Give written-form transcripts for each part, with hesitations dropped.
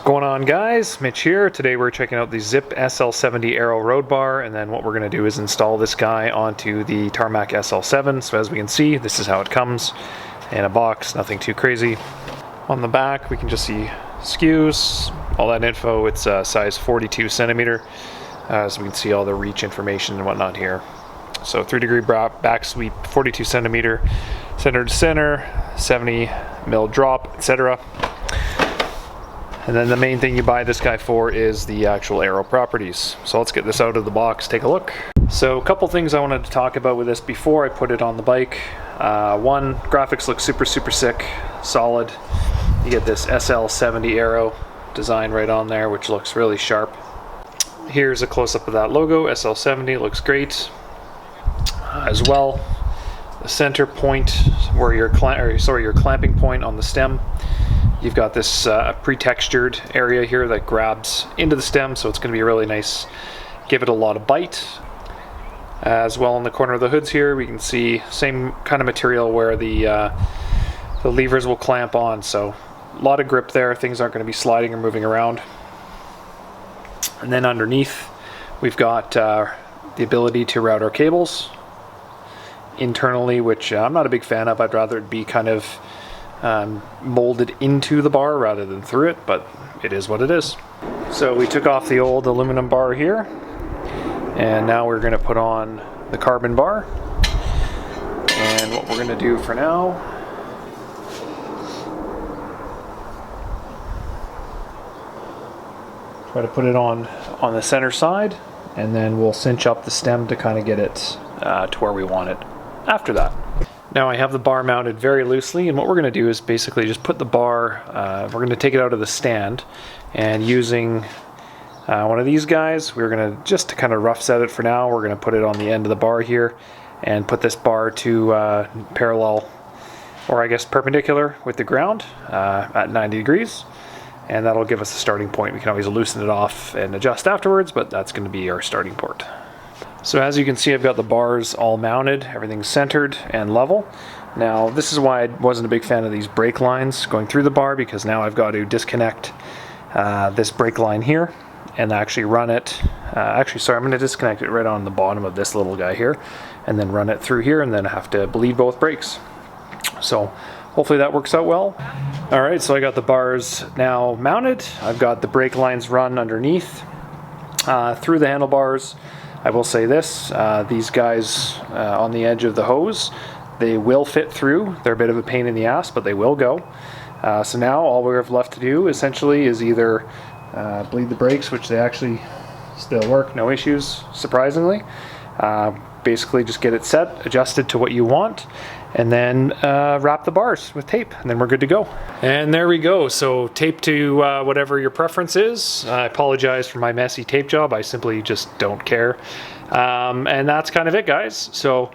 What's going on, guys? Mitch here. Today we're checking out the Zipp SL70 Aero Road Bar, and then what we're going to do is install this guy onto the Tarmac SL7. So as we can see, this is how it comes in a box, nothing too crazy. On the back we can just see SKUs, all that info. It's size 42 centimeter, so we can see all the reach information and whatnot here. So 3-degree back sweep, 42 centimeter, center to center, 70 mil drop, etc. And then the main thing you buy this guy for is the actual aero properties. So let's get this out of the box, take a look. So a couple things I wanted to talk about with this before I put it on the bike. One, graphics look super sick, solid. You get this SL70 Aero design right on there, which looks really sharp. Here's a close-up of that logo, SL70, looks great. As well, the center point where your clamping point on the stem. You've got this pre-textured area here that grabs into the stem, so it's going to be really nice. Give it a lot of bite. As well, in the corner of the hoods here, we can see same kind of material where the levers will clamp on. So a lot of grip there. Things aren't going to be sliding or moving around. And then underneath, we've got the ability to route our cables internally, which I'm not a big fan of. I'd rather it be kind of molded into the bar rather than through it, but it is what it is. So we took off the old aluminum bar here, and now we're going to put on the carbon bar. And what we're going to do for now, try to put it on the center side, and then we'll cinch up the stem to kind of get it to where we want it after that. Now I have the bar mounted very loosely, and what we're going to do is basically just put the bar, we're going to take it out of the stand, and using one of these guys, we're going to, just to kind of rough set it for now, we're going to put it on the end of the bar here, and put this bar to parallel, or I guess perpendicular with the ground at 90 degrees, and that'll give us a starting point. We can always loosen it off and adjust afterwards, but that's going to be our starting port. So as you can see, I've got the bars all mounted, everything's centered and level. Now this is why I wasn't a big fan of these brake lines going through the bar, because now I've got to disconnect this brake line here and actually run it. I'm going to disconnect it right on the bottom of this little guy here, and then run it through here, and then I have to bleed both brakes. So hopefully that works out well. Alright, so I got the bars now mounted. I've got the brake lines run underneath through the handlebars. I will say this, these guys on the edge of the hose, they will fit through. They're a bit of a pain in the ass, but they will go. So now all we have left to do essentially is either bleed the brakes, which they actually still work, no issues, surprisingly. Basically just get it set, adjusted to what you want, and then wrap the bars with tape, and then we're good to go. And there we go. So tape to whatever your preference is. I apologize for my messy tape job. I simply just don't care. And that's kind of it, guys. So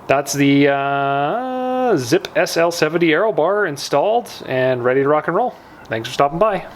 that's the Zipp SL70 Aero Bar installed and ready to rock and roll. Thanks for stopping by.